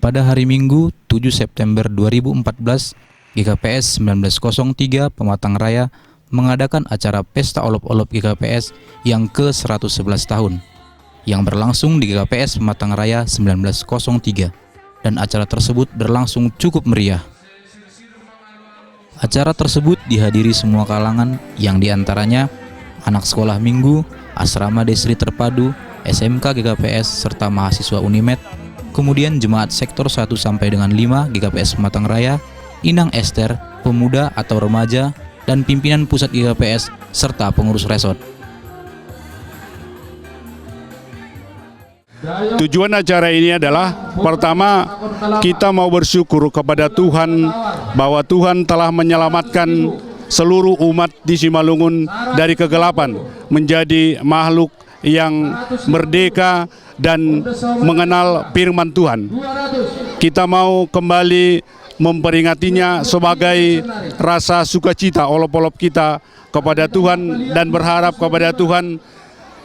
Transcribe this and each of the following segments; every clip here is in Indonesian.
Pada hari Minggu 7 September 2014, GKPS 1903 Pematang Raya mengadakan acara Pesta Olop-Olop GKPS yang ke-111 tahun yang berlangsung di GKPS Pematang Raya 1903, dan acara tersebut berlangsung cukup meriah. Acara tersebut dihadiri semua kalangan yang diantaranya anak sekolah minggu, asrama Desri Terpadu, SMK GKPS, serta mahasiswa Unimed, kemudian jemaat sektor 1 sampai dengan 5 GKPS Pematang Raya, Inang Ester, pemuda atau remaja, dan pimpinan pusat GKPS, serta pengurus resort. Tujuan acara ini adalah, pertama, kita mau bersyukur kepada Tuhan bahwa Tuhan telah menyelamatkan seluruh umat di Simalungun dari kegelapan menjadi makhluk yang merdeka dan mengenal firman Tuhan. Kita mau kembali memperingatinya sebagai rasa sukacita olop-olop kita kepada Tuhan, dan berharap kepada Tuhan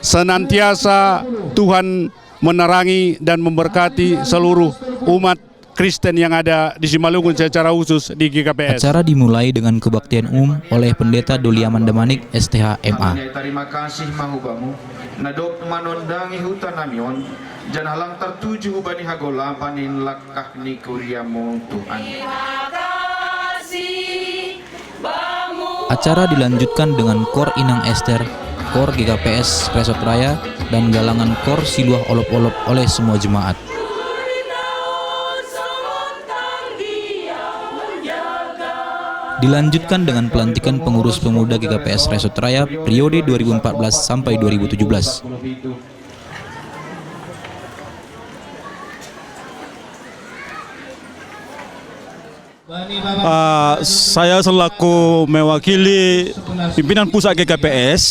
senantiasa Tuhan menerangi dan memberkati seluruh umat Kristen yang ada di Simalungun secara khusus di GKPS. Acara dimulai dengan kebaktian umum oleh Pendeta Doli Amandamanik, STH MA. Terima kasih mahubamu, nadop manondangi hutan namion, jan halang tertuju ubani hagola panin lakah ni kuriamu Tuhan. Acara dilanjutkan dengan Kor Inang Ester, Kor GKPS Resort Raya, dan galangan Kor Siluah Olop-Olop oleh semua jemaat. Dilanjutkan dengan pelantikan pengurus pemuda GKPS Resort Raya periode 2014 sampai 2017. Saya selaku mewakili pimpinan pusat GKPS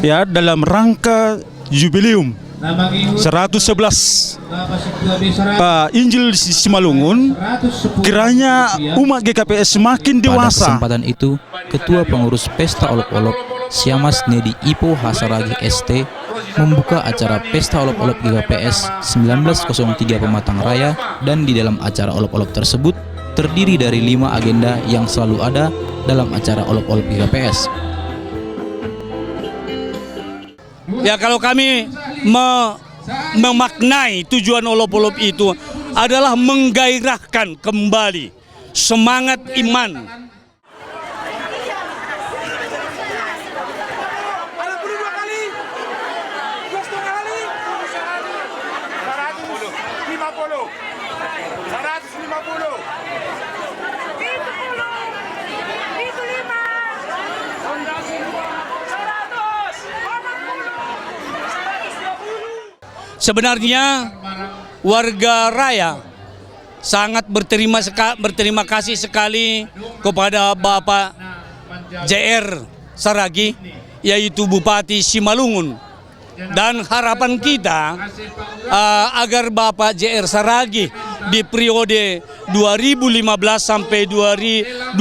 ya, dalam rangka jubileum 111 Injil Simalungun, kiranya umat GKPS semakin dewasa. Pada kesempatan itu, Ketua Pengurus Pesta Olop-Olop Siamas Nedi Ipo Hasaragi ST membuka acara Pesta Olop-Olop GKPS 1903 Pematang Raya, dan di dalam acara olop-olop tersebut terdiri dari 5 agenda yang selalu ada dalam acara olop-olop GKPS. Ya, kalau kami memaknai tujuan olop-olop itu adalah menggairahkan kembali semangat iman. Sebenarnya warga raya sangat berterima kasih sekali kepada Bapak JR Saragi, yaitu Bupati Simalungun, dan harapan kita agar Bapak JR Saragi di periode 2015 sampai 2010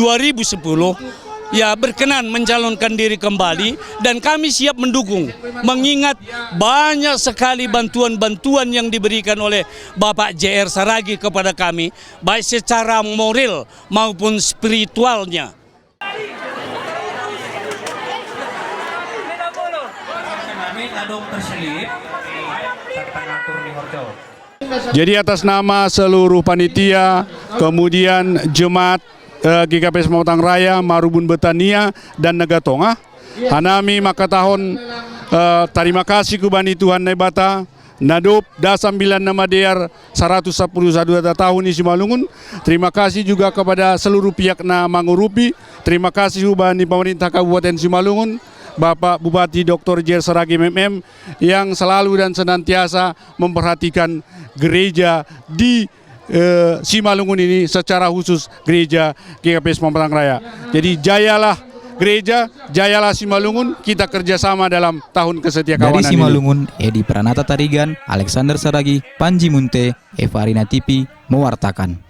ya berkenan mencalonkan diri kembali, dan kami siap mendukung, mengingat banyak sekali bantuan-bantuan yang diberikan oleh Bapak JR Saragi kepada kami, baik secara moral maupun spiritualnya. Jadi atas nama seluruh panitia, kemudian jemaat GKPS Pematang Raya, Marubun Betania, dan Negatongah, hanami maka tahun terima kasih kubani Tuhan nebata nadop dasambilan nama dear 111 tahun di Simalungun. Terima kasih juga kepada seluruh pihak na mangurupi. Terima kasih kubani pemerintah Kabupaten Simalungun, Bapak Bupati Dr. JR Saragi MM, yang selalu dan senantiasa memperhatikan gereja di Simalungun ini, secara khusus gereja GKPS Pematang Raya. Jadi jayalah gereja, jayalah Simalungun, kita kerjasama dalam tahun kesetia kawanan. Dari Simalungun, Edi Pranata Tarigan, Alexander Saragi, Panji Munte, Evarina TV mewartakan.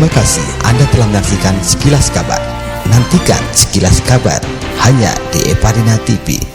Terima kasih Anda telah menyaksikan Sekilas Kabar. Nantikan Sekilas Kabar hanya di Epadina TV.